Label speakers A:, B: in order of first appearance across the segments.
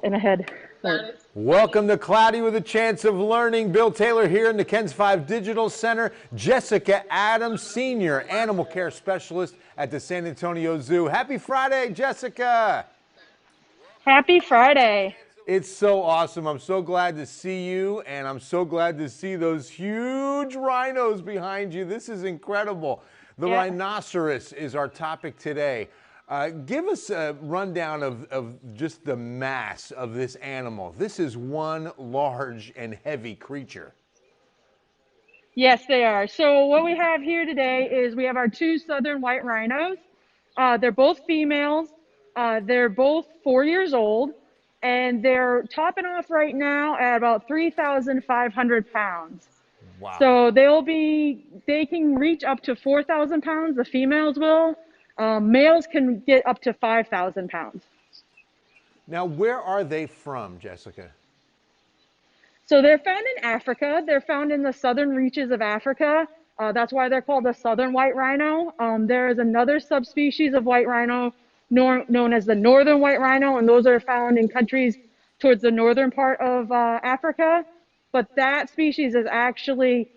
A: in a head.
B: Welcome to Cloudy with a Chance of Learning. Bill Taylor here in the Ken's 5 Digital Center. Jessica Adams, Senior Animal Care Specialist at the San Antonio Zoo. Happy Friday, Jessica.
A: Happy Friday.
B: It's so awesome. I'm so glad to see you, and I'm so glad to see those huge rhinos behind you. This is incredible. The Rhinoceros is our topic today. Give us a rundown of just the mass of this animal. This is one large and heavy creature.
A: Yes, they are. So what we have here today is we have our two southern white rhinos. They're both females. They're both 4 years old, and they're topping off right now at about 3,500 pounds.
B: Wow.
A: So they can reach up to 4,000 pounds, the females will. Males can get up to 5,000 pounds.
B: Now, where are they from, Jessica?
A: So they're found in Africa. They're found in the southern reaches of Africa. That's why they're called the southern white rhino. There is another subspecies of white rhino known as the northern white rhino, and those are found in countries towards the northern part of Africa. But that species is actually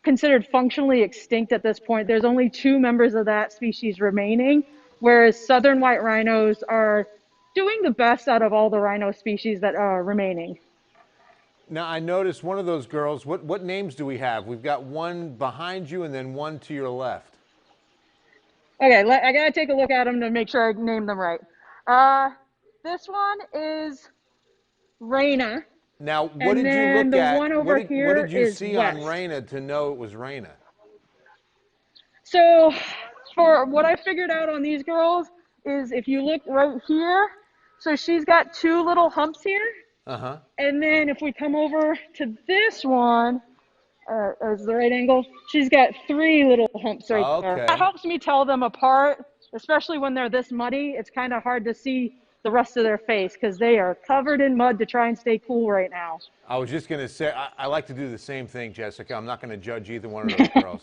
A: considered functionally extinct at this point. There's only 2 members of that species remaining, whereas southern white rhinos are doing the best out of all the rhino species that are remaining.
B: Now, I noticed one of those girls, what names do we have? We've got one behind you and then one to your left.
A: Okay, I gotta take a look at them to make sure I name them right. This one is Rhino.
B: Now, what did you look at? What did you see
A: West.
B: on Rhino to know it was Rhino?
A: So, for what I figured out on these girls is if you look right here, so she's got 2 little humps here.
B: Uh-huh.
A: And then if we come over to this one, as the right angle, she's got 3 little humps right there. That helps me tell them apart, especially when they're this muddy. It's kind of hard to see the rest of their face because they are covered in mud to try and stay cool right now.
B: I was just going to say, I like to do the same thing, Jessica. I'm not going to judge either one of those girls.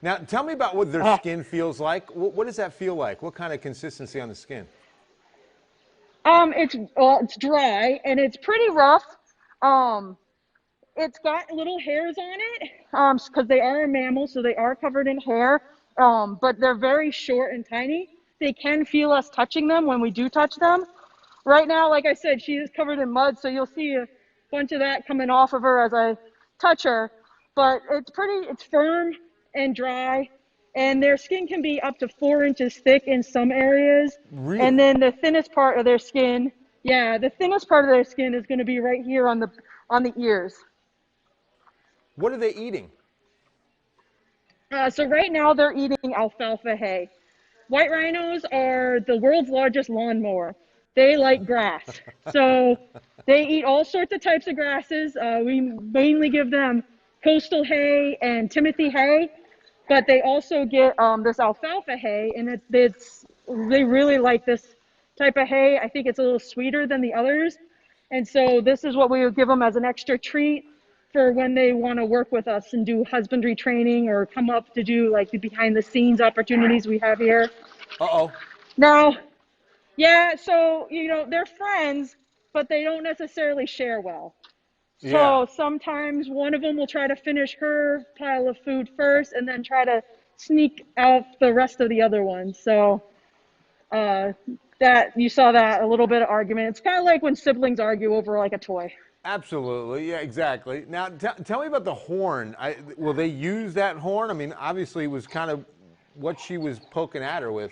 B: Now, tell me about what their skin feels like. What does that feel like? What kind of consistency on the skin?
A: It's dry and it's pretty rough. It's got little hairs on it because they are a mammal, so they are covered in hair. But they're very short and tiny. They can feel us touching them when we do touch them. Right now, like I said, she is covered in mud, so you'll see a bunch of that coming off of her as I touch her. But it's firm and dry. And their skin can be up to 4 inches thick in some areas.
B: Really?
A: And then the thinnest part of their skin, the thinnest part of their skin is going to be right here on the ears.
B: What are they eating?
A: So right now they're eating alfalfa hay. White rhinos are the world's largest lawnmower. They like grass. So they eat all sorts of types of grasses. We mainly give them coastal hay and Timothy hay. But they also get this alfalfa hay, and they really like this type of hay. I think it's a little sweeter than the others. And so this is what we would give them as an extra treat for when they want to work with us and do husbandry training or come up to do like the behind the scenes opportunities we have here.
B: Uh-oh.
A: Now, so, they're friends, but they don't necessarily share well. So sometimes one of them will try to finish her pile of food first and then try to sneak out the rest of the other ones. So that you saw that a little bit of argument. It's kind of like when siblings argue over like a toy.
B: Absolutely. Yeah, exactly. Now, tell me about the horn. Will they use that horn? I mean, obviously it was kind of what she was poking at her with.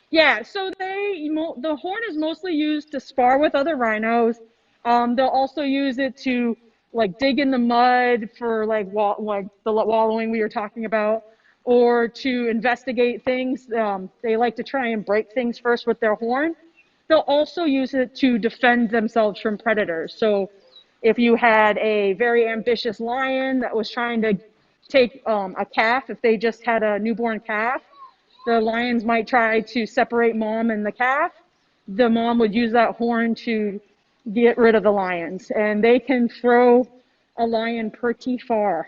A: Yeah, so the horn is mostly used to spar with other rhinos. They'll also use it to like dig in the mud for like the wallowing we were talking about, or to investigate things. They like to try and break things first with their horn. They'll also use it to defend themselves from predators. So if you had a very ambitious lion that was trying to take a calf, if they just had a newborn calf, the lions might try to separate mom and the calf. The mom would use that horn to get rid of the lions, and they can throw a lion pretty far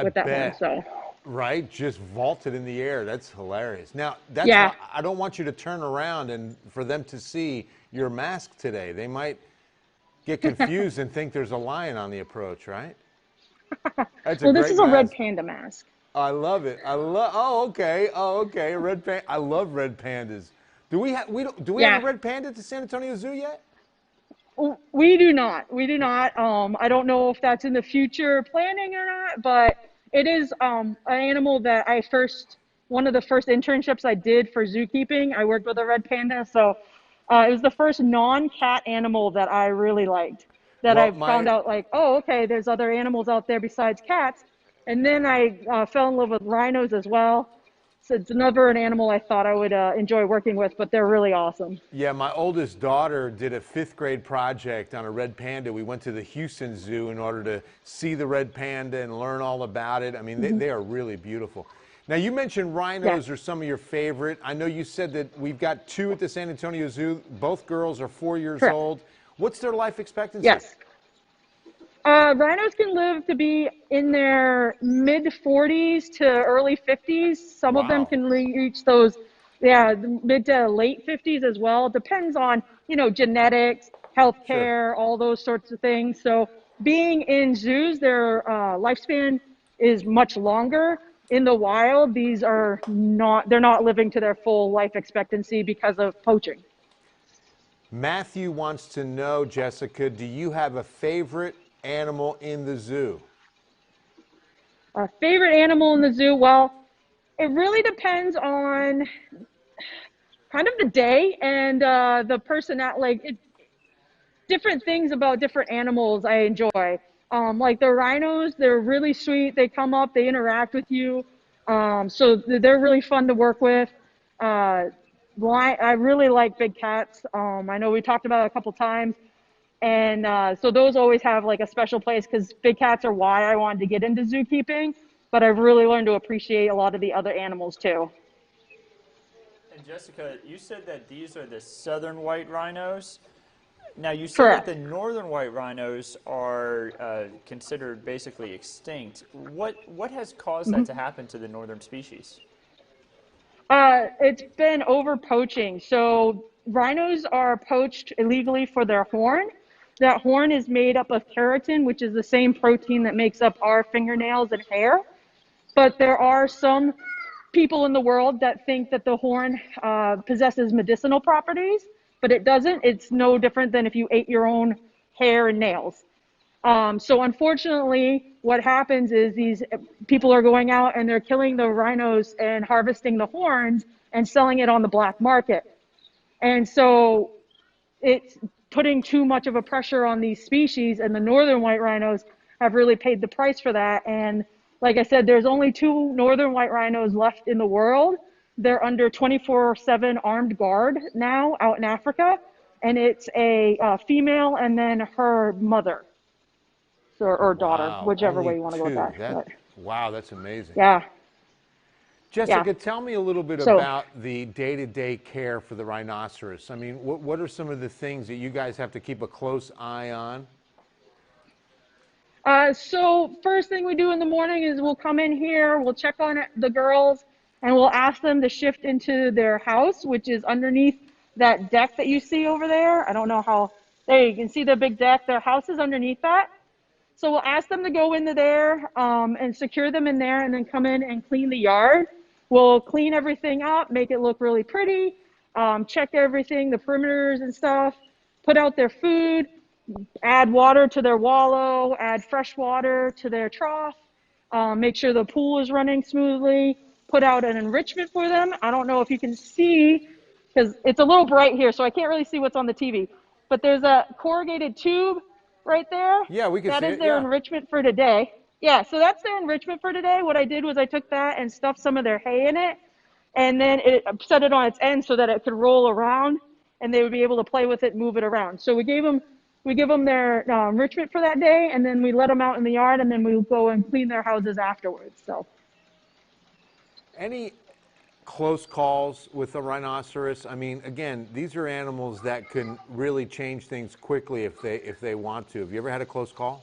A: with that horn. So
B: Right, just vaulted in the air. That's hilarious. Now, that's
A: Yeah.
B: why I don't want you to turn around and for them to see your mask today. They might get confused and think there's a lion on the approach, right? That's a
A: Well, this
B: great
A: is a red
B: mask.
A: panda mask.
B: I love it. I love. Oh, okay. Oh, okay. Red panda. I love red pandas. Do we have do we have a
A: Yeah.
B: red panda at the San Antonio Zoo yet?
A: We do not. We do not. I don't know if that's in the future planning or not, but it is an animal that one of the first internships I did for zookeeping. I worked with a red panda, so it was the first non-cat animal that I really liked. That
B: Well,
A: I found
B: my
A: out like, oh, okay, there's other animals out there besides cats, and then I fell in love with rhinos as well. So it's never an animal I thought I would enjoy working with, but they're really awesome.
B: Yeah, my oldest daughter did a fifth grade project on a red panda. We went to the Houston Zoo in order to see the red panda and learn all about it. I mean, they are really beautiful. Now, you mentioned
A: Yeah.
B: rhinos are some of your favorite. I know you said that we've got two at the San Antonio Zoo. Both girls are 4 years
A: Correct.
B: old. What's their life expectancy?
A: Yes. Rhinos can live to be in their mid 40s to early 50s. Some of them
B: Wow.
A: can reach those, yeah, mid to late 50s as well. It depends on, genetics,
B: Sure.
A: healthcare, all those sorts of things. So being in zoos, their lifespan is much longer. In the wild, they're not living to their full life expectancy because of poaching.
B: Matthew wants to know, Jessica, do you have a favorite animal in the zoo?
A: Favorite animal in the zoo? Well, it really depends on kind of the day and the person that different things about different animals I enjoy. Like the rhinos, they're really sweet. They come up, they interact with you. So they're really fun to work with. I really like big cats. I know we talked about it a couple times. And so those always have like a special place because big cats are why I wanted to get into zookeeping. But I've really learned to appreciate a lot of the other animals too.
C: And Jessica, you said that these are the southern white rhinos. Now, you said that
A: Correct.
C: the northern white rhinos are considered basically extinct. What has caused that to happen to the northern species?
A: It's been over poaching. So rhinos are poached illegally for their horn. That horn is made up of keratin, which is the same protein that makes up our fingernails and hair. But there are some people in the world that think that the horn possesses medicinal properties, but it doesn't. It's no different than if you ate your own hair and nails. So unfortunately, what happens is these people are going out and they're killing the rhinos and harvesting the horns and selling it on the black market. And so it's putting too much of a pressure on these species, and the northern white rhinos have really paid the price for that. And like I said, there's only two northern white rhinos left in the world. They're under 24/7 armed guard now out in Africa, and it's a female and then her mother or daughter,
B: Wow,
A: whichever way
B: only
A: you want to go with
B: two.
A: that.
B: That
A: But
B: wow, that's amazing.
A: yeah, yeah.
B: Jessica, tell me a little bit
A: So,
B: about the day-to-day care for the rhinoceros. I mean, what are some of the things that you guys have to keep a close eye on?
A: so first thing we do in the morning is we'll come in here, we'll check on the girls, and we'll ask them to shift into their house, which is underneath that deck that you see over there. I don't know how. There you can see the big deck. Their house is underneath that. So we'll ask them to go into there and secure them in there and then come in and clean the yard. We'll clean everything up, make it look really pretty, check everything, the perimeters and stuff, put out their food, add water to their wallow, add fresh water to their trough, make sure the pool is running smoothly, put out an enrichment for them. I don't know if you can see because it's a little bright here, so I can't really see what's on the TV. But there's a corrugated tube right there.
B: Yeah, we can
A: That
B: see
A: is
B: it.
A: their
B: Yeah.
A: enrichment for today. Yeah, so that's their enrichment for today. What I did was I took that and stuffed some of their hay in it, and then it set it on its end so that it could roll around, and they would be able to play with it, move it around. So we give them their enrichment for that day, and then we let them out in the yard, and then we go and clean their houses afterwards. So.
B: Any close calls with the rhinoceros? I mean, again, these are animals that can really change things quickly if they want to. Have you ever had a close call?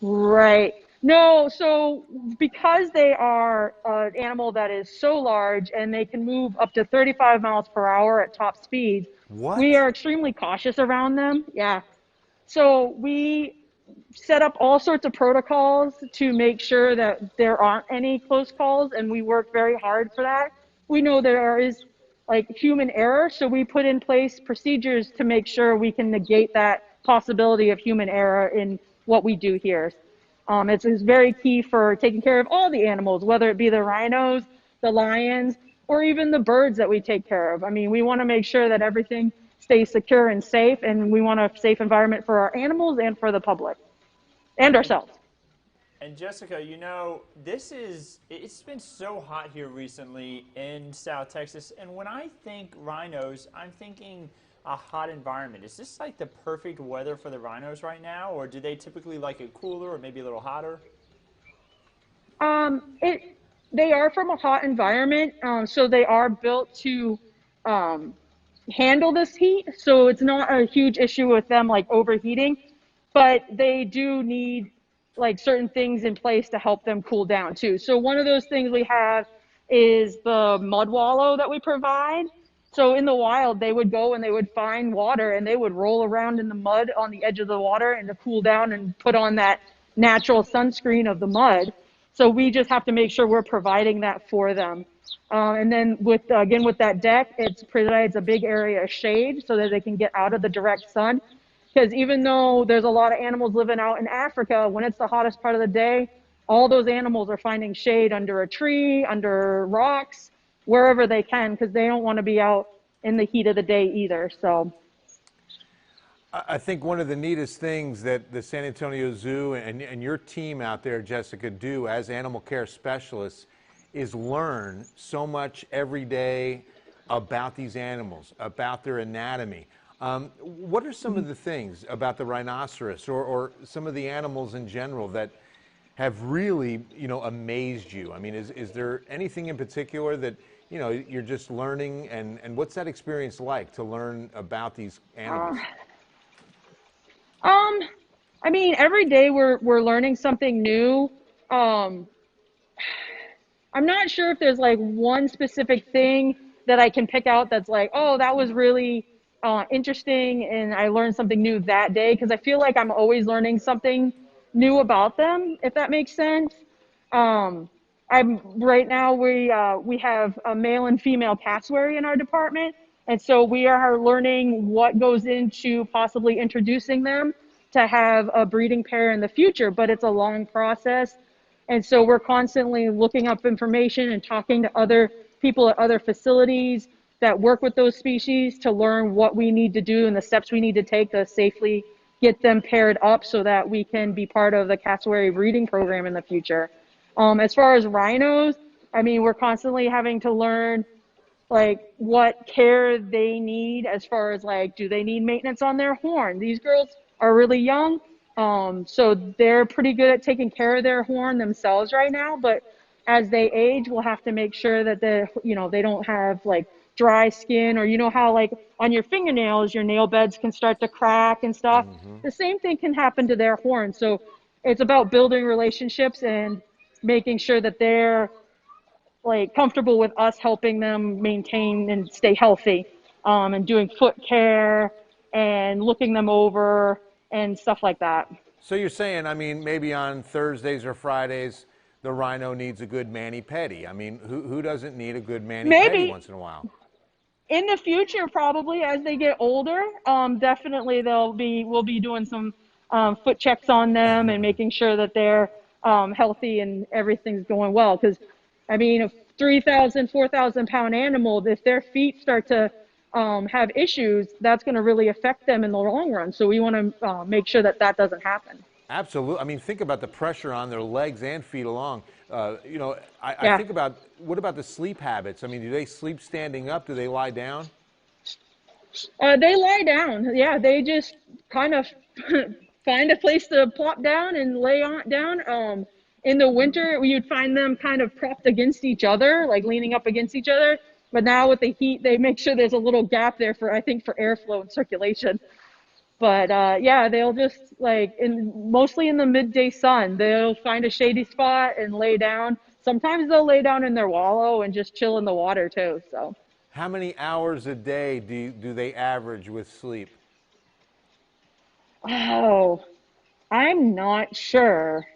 A: Right. No, so because they are an animal that is so large and they can move up to 35 miles per hour at top speeds, we
B: What?
A: are extremely cautious around them. Yeah. So we set up all sorts of protocols to make sure that there aren't any close calls, and we work very hard for that. We know there is like human error, so we put in place procedures to make sure we can negate that possibility of human error in what we do here. It's very key for taking care of all the animals, whether it be the rhinos, the lions, or even the birds that we take care of. I mean, we want to make sure that everything stays secure and safe, and we want a safe environment for our animals and for the public and
C: And
A: ourselves.
C: And Jessica, it's been so hot here recently in South Texas. And when I think rhinos, I'm thinking a hot environment. Is this like the perfect weather for the rhinos right now? Or do they typically like it cooler or maybe a little hotter?
A: It They are from a hot environment, so they are built to um, handle this heat. So it's not a huge issue with them like overheating, but they do need like certain things in place to help them cool down too. So one of those things we have is the mud wallow that we provide. So in the wild, they would go and they would find water and they would roll around in the mud on the edge of the water and to cool down and put on that natural sunscreen of the mud. So we just have to make sure we're providing that for them. And then with that deck, it provides a big area of shade so that they can get out of the direct sun. Because even though there's a lot of animals living out in Africa, when it's the hottest part of the day, all those animals are finding shade under a tree, under rocks, wherever they can, because they don't want to be out in the heat of the day either. So,
B: I think one of the neatest things that the San Antonio Zoo and your team out there, Jessica, do as animal care specialists is learn so much every day about these animals, about their anatomy. What are some of the things about the rhinoceros or some of the animals in general that have really, amazed you? I mean, is there anything in particular that, you're just learning, and what's that experience like to learn about these
A: uh,
B: animals?
A: um, I mean, every day we're learning something new. Um, I'm not sure if there's like one specific thing that I can pick out that's like, oh, that was really interesting and I learned something new that day, because I feel like I'm always learning something new about them, if that makes sense. Um, I'm right now we have a male and female cassowary in our department, and so we are learning what goes into possibly introducing them to have a breeding pair in the future, but it's a long process. And so we're constantly looking up information and talking to other people at other facilities that work with those species to learn what we need to do and the steps we need to take to safely get them paired up so that we can be part of the cassowary breeding program in the future. As far as rhinos, I mean, we're constantly having to learn like what care they need as far as like, do they need maintenance on their horn? These girls are really young, so they're pretty good at taking care of their horn themselves right now, but as they age, we'll have to make sure that they don't have like dry skin, or how like on your fingernails your nail beds can start to crack and stuff.
B: Hmm.
A: The same thing can happen to their horn. So it's about building relationships and making sure that they're like comfortable with us helping them maintain and stay healthy, and doing foot care and looking them over and stuff like that.
B: So you're saying, I mean, maybe on Thursdays or Fridays, the rhino needs a good mani-pedi. I mean, who doesn't need a good mani-pedi
A: Maybe
B: once in a while?
A: in the future, probably as they get older, definitely we'll be doing some foot checks on them and making sure that they're healthy and everything's going well. Because I mean, a 3,000, 4,000 pound animal, if their feet start to have issues, that's going to really affect them in the long run. So we want to make sure that that doesn't happen.
B: Absolutely. I mean, think about the pressure on their legs and feet along. I
A: Yeah.
B: think about, what about the sleep habits? I mean, do they sleep standing up? Do they lie down?
A: They lie down. Yeah, they just kind of find a place to plop down and lay on down. In the winter, you'd find them kind of propped against each other, like leaning up against each other. But now with the heat, they make sure there's a little gap there for, I think, for airflow and circulation. But yeah, they'll just like mostly in the midday sun, they'll find a shady spot and lay down. Sometimes they'll lay down in their wallow and just chill in the water too. So,
B: How many hours a day do they average with sleep?
A: oh, I'm not sure.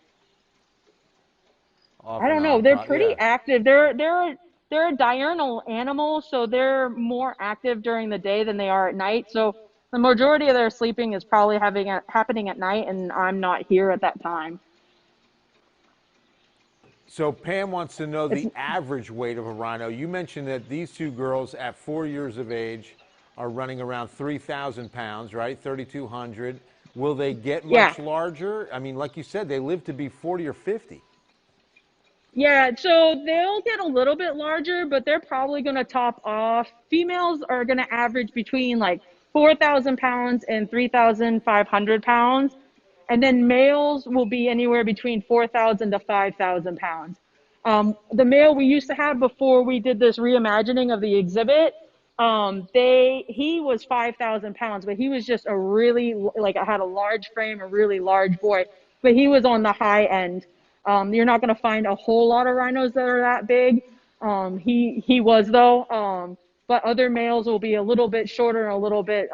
B: Off
A: I
B: and
A: don't know.
B: on,
A: They're pretty
B: yeah.
A: active. They're a diurnal animal, so they're more active during the day than they are at night. So the majority of their sleeping is probably happening at night, and I'm not here at that time.
B: So Pam wants to know
A: It's
B: the average weight of a rhino. You mentioned that these two girls at 4 years of age are running around 3,000 pounds, right? 3,200. Will they get
A: yeah.
B: much larger? I mean, like you said, they live to be 40 or 50.
A: Yeah, so they'll get a little bit larger, but they're probably going to top off. Females are going to average between like 4,000 pounds and 3,500 pounds. And then males will be anywhere between 4,000 to 5,000 pounds. The male we used to have before we did this reimagining of the exhibit, he was 5,000 pounds, but he was just a really, like, I had a large frame, a really large boy, but he was on the high end. You're not going to find a whole lot of rhinos that are that big. He was though, but other males will be a little bit shorter and a little bit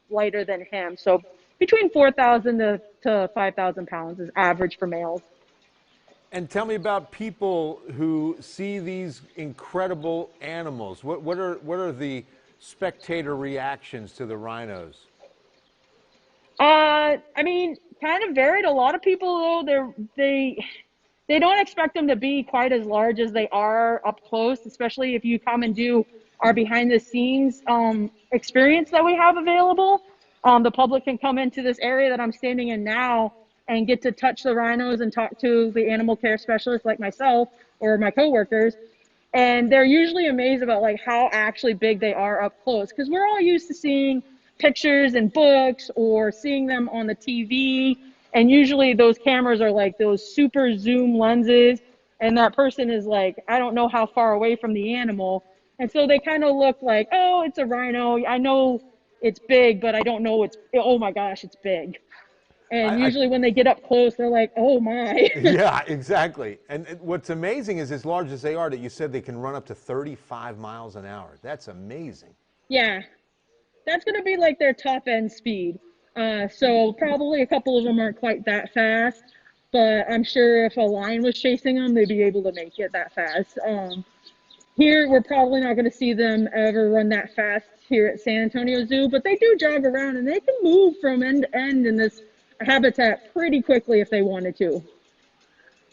A: lighter than him. So between 4,000 to 5,000 pounds is average for males.
B: And tell me about people who see these incredible animals. What are the spectator reactions to the rhinos?
A: I mean, kind of varied. A lot of people though, they don't expect them to be quite as large as they are up close, especially if you come and do our behind the scenes experience that we have available. The public can come into this area that I'm standing in now and get to touch the rhinos and talk to the animal care specialists like myself or my coworkers. And they're usually amazed about like how actually big they are up close, because we're all used to seeing pictures and books or seeing them on the TV, and usually those cameras are like those super zoom lenses, and that person is like, I don't know how far away from the animal, and so they kind of look like, oh, it's a rhino, I know it's big, but I don't know it's, oh my gosh, it's big. And
B: I
A: usually when they get up close, they're like, oh my.
B: Yeah, exactly. And what's amazing is, as large as they are, that you said they can run up to 35 miles an hour. That's amazing.
A: Yeah, that's going to be like their top end speed. So probably a couple of them aren't quite that fast, but I'm sure if a lion was chasing them, they'd be able to make it that fast. Here, we're probably not going to see them ever run that fast here at San Antonio Zoo, but they do jog around and they can move from end to end in this habitat pretty quickly if they wanted to.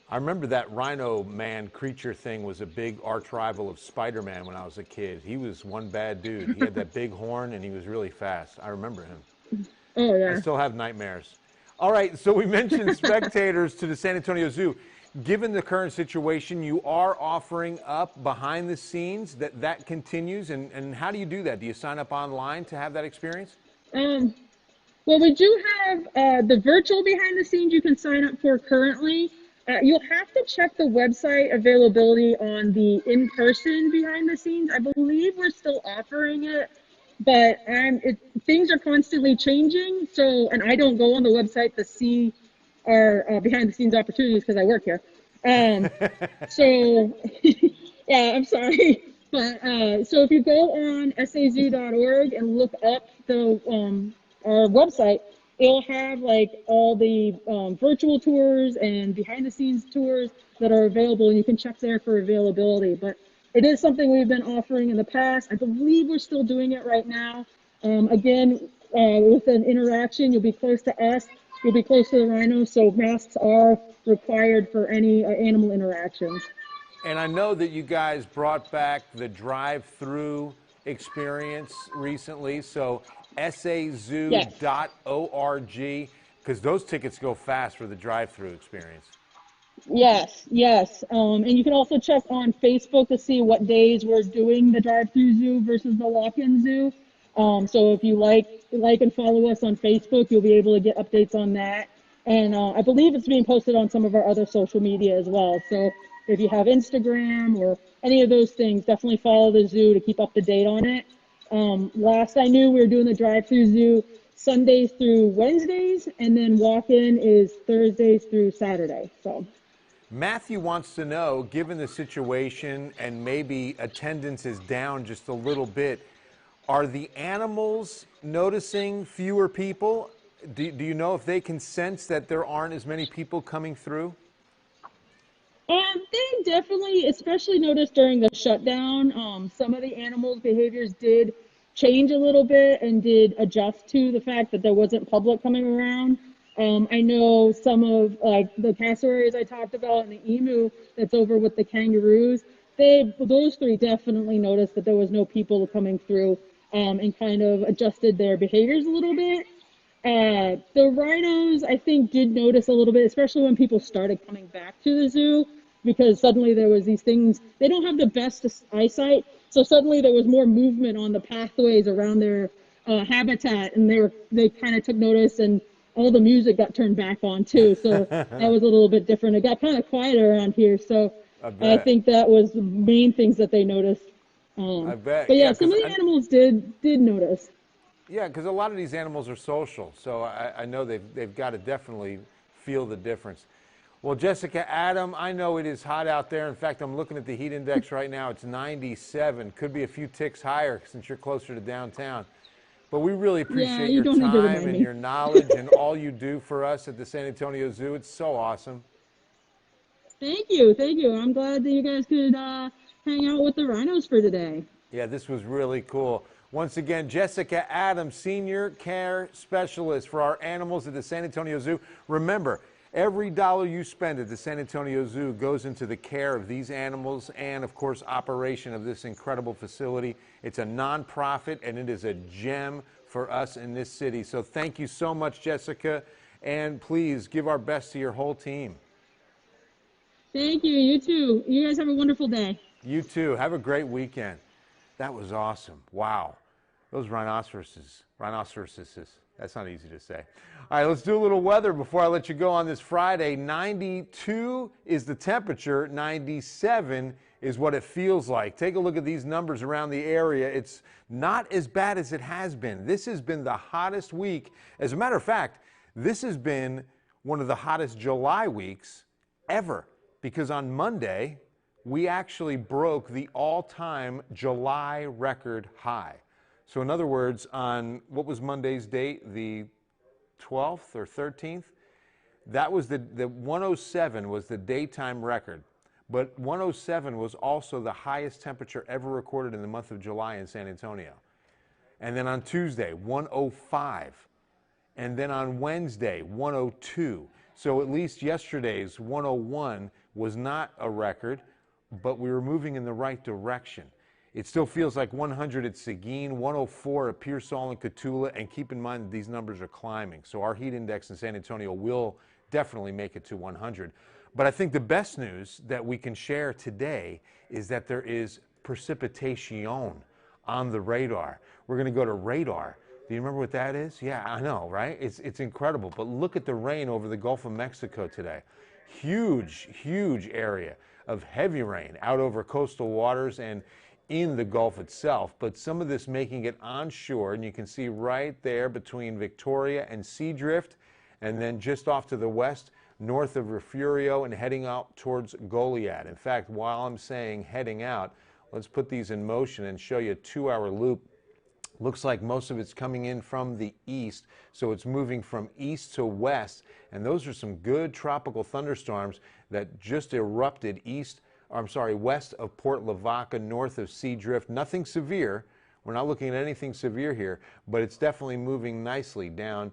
B: I remember that Rhino Man creature thing was a big arch rival of Spider-Man when I was a kid. He was one bad dude. He had that big horn and he was really fast. I remember him.
A: Oh,
B: I
A: yeah.
B: still have nightmares. All right, so we mentioned spectators to the San Antonio Zoo. Given the current situation, you are offering up behind the scenes that continues. And how do you do that? Do you sign up online to have that experience?
A: Um, Well, we do have the virtual behind the scenes you can sign up for currently. You'll have to check the website availability on the in-person behind the scenes. I believe we're still offering it, but things are constantly changing. So, and I don't go on the website to see our behind the scenes opportunities because I work here. Um, so, yeah, I'm sorry. But so if you go on saz.org and look up our website, it'll have like all the virtual tours and behind the scenes tours that are available, and you can check there for availability. But it is something we've been offering in the past. I believe we're still doing it right now. Again, with an interaction, you'll be close to us, you'll be close to the rhinos, so masks are required for any animal interactions.
B: And I know that you guys brought back the drive-through experience recently, so sazoo.org,
A: Yes.
B: because those tickets go fast for the drive-through experience.
A: Yes, yes. And you can also check on Facebook to see what days we're doing the drive-through zoo versus the walk-in zoo. So if you like and follow us on Facebook, you'll be able to get updates on that. And I believe it's being posted on some of our other social media as well. So if you have Instagram or any of those things, definitely follow the zoo to keep up to date on it. Last I knew, we were doing the drive-through zoo Sundays through Wednesdays, and then walk-in is Thursdays through Saturday. So.
B: Matthew wants to know, given the situation and maybe attendance is down just a little bit, are the animals noticing fewer people? Do you know if they can sense that there aren't as many people coming through?
A: And they definitely, especially noticed during the shutdown, some of the animals' behaviors did change a little bit and did adjust to the fact that there wasn't public coming around. I know some of like the cassowaries I talked about and the emu that's over with the kangaroos. Those three definitely noticed that there was no people coming through, and kind of adjusted their behaviors a little bit. The rhinos, I think, did notice a little bit, especially when people started coming back to the zoo, because suddenly there was these things. They don't have the best eyesight, so suddenly there was more movement on the pathways around their habitat, and they kind of took notice, and all the music got turned back on too. So that was a little bit different. It got kind of quieter around here, so
B: I
A: I
B: bet.
A: think that was the main things that they noticed.
B: I bet.
A: But
B: Yeah,
A: yeah, some
B: because
A: of the animals did notice.
B: yeah, because a lot of these animals are social, so I know they've got to definitely feel the difference. Well, Jessica, Adam, I know it is hot out there. In fact, I'm looking at the heat index right now. It's 97. Could be a few ticks higher since you're closer to downtown. But we really
A: Yeah,
B: appreciate
A: you
B: your
A: don't need to
B: time
A: remind
B: and
A: me.
B: your knowledge and all you do for us at the San Antonio Zoo. It's so awesome.
A: Thank you, thank you. I'm glad that you guys could hang out with the rhinos for today.
B: Yeah, this was really cool. Once again, Jessica Adams, Senior Care Specialist for our animals at the San Antonio Zoo. Remember, every dollar you spend at the San Antonio Zoo goes into the care of these animals and, of course, operation of this incredible facility. It's a nonprofit, and it is a gem for us in this city. So thank you so much, Jessica, and please give our best to your whole team.
A: Thank you, you too. You guys have a wonderful day.
B: You too. Have a great weekend. That was awesome. Wow. Those rhinoceroses. That's not easy to say. All right, let's do a little weather before I let you go on this Friday. 92 is the temperature, 97 is what it feels like. Take a look at these numbers around the area. It's not as bad as it has been. This has been the hottest week. As a matter of fact, this has been one of the hottest July weeks ever, because on Monday, we actually broke the all-time July record high. So in other words, on what was Monday's date, the 12th or 13th, that was the 107 was the daytime record. But 107 was also the highest temperature ever recorded in the month of July in San Antonio. And then on Tuesday, 105. And then on Wednesday, 102. So at least yesterday's 101 was not a record, but we were moving in the right direction. It still feels like 100 at Seguin, 104 at Pearsall and Cotulla, and keep in mind that these numbers are climbing. So our heat index in San Antonio will definitely make it to 100. But I think the best news that we can share today is that there is precipitation on the radar. We're going to go to radar. Do you remember what that is? Yeah, I know, right? It's incredible. But look at the rain over the Gulf of Mexico today. Huge, huge area of heavy rain out over coastal waters and in the Gulf itself, but some of this making it onshore, and you can see right there between Victoria and Seadrift, and then just off to the west, north of Refugio and heading out towards Goliad. In fact, while I'm saying heading out, let's put these in motion and show you a 2-hour loop. Looks like most of it's coming in from the east, so it's moving from east to west, and those are some good tropical thunderstorms that just erupted west of Port Lavaca, north of Seadrift. Nothing severe. We're not looking at anything severe here, but it's definitely moving nicely down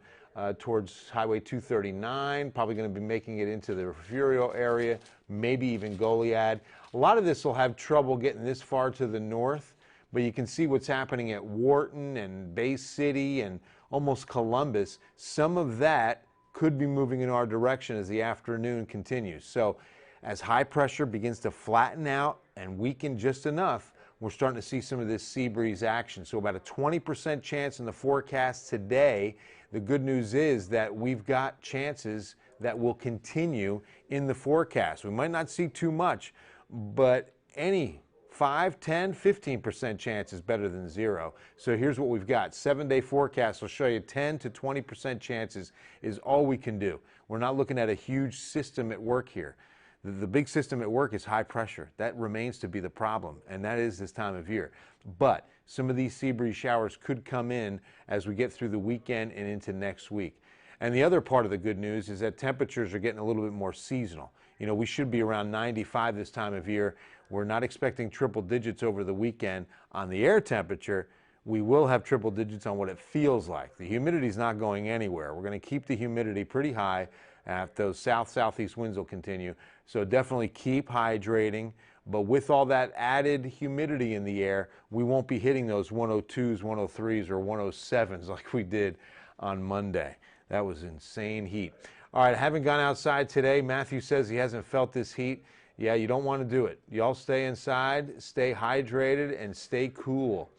B: towards Highway 239, probably going to be making it into the Refugio area, maybe even Goliad. A lot of this will have trouble getting this far to the north, but you can see what's happening at Wharton and Bay City and almost Columbus. Some of that could be moving in our direction as the afternoon continues. So as high pressure begins to flatten out and weaken just enough, we're starting to see some of this sea breeze action. So about a 20% chance in the forecast today. The good news is that we've got chances that will continue in the forecast. We might not see too much, but any 5, 10, 15% chance is better than 0. So here's what we've got. 7-day forecast will show you 10 to 20% chances is all we can do. We're not looking at a huge system at work here. The big system at work is high pressure. That remains to be the problem, and that is this time of year. But some of these sea breeze showers could come in as we get through the weekend and into next week. And the other part of the good news is that temperatures are getting a little bit more seasonal. You know, we should be around 95 this time of year. We're not expecting triple digits over the weekend on the air temperature. We will have triple digits on what it feels like. The humidity is not going anywhere. We're going to keep the humidity pretty high. Those southeast winds will continue. So definitely keep hydrating. But with all that added humidity in the air, we won't be hitting those 102s, 103s, or 107s like we did on Monday. That was insane heat. All right, I haven't gone outside today. Matthew says he hasn't felt this heat. Yeah, you don't want to do it. You all stay inside, stay hydrated, and stay cool.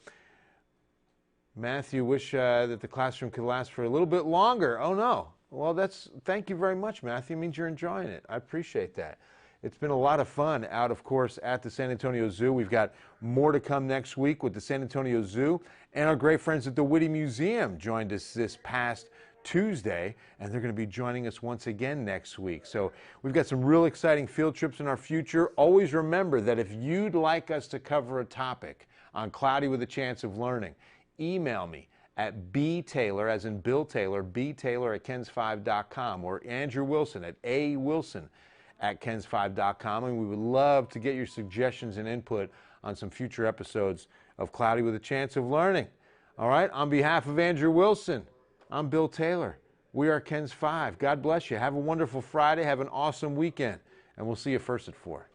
B: Matthew, wish that the classroom could last for a little bit longer. Oh, no. Well, thank you very much, Matthew. It means you're enjoying it. I appreciate that. It's been a lot of fun out, of course, at the San Antonio Zoo. We've got more to come next week with the San Antonio Zoo, and our great friends at the Whitty Museum joined us this past Tuesday, and they're going to be joining us once again next week. So we've got some real exciting field trips in our future. Always remember that if you'd like us to cover a topic on Cloudy with a Chance of Learning, email me at btaylor, as in Bill Taylor, btaylor@kens5.com, or Andrew Wilson at awilson@kens5.com, and we would love to get your suggestions and input on some future episodes of Cloudy with a Chance of Learning. All right, on behalf of Andrew Wilson, I'm Bill Taylor. We are Kens 5. God bless you. Have a wonderful Friday. Have an awesome weekend, and we'll see you first at 4.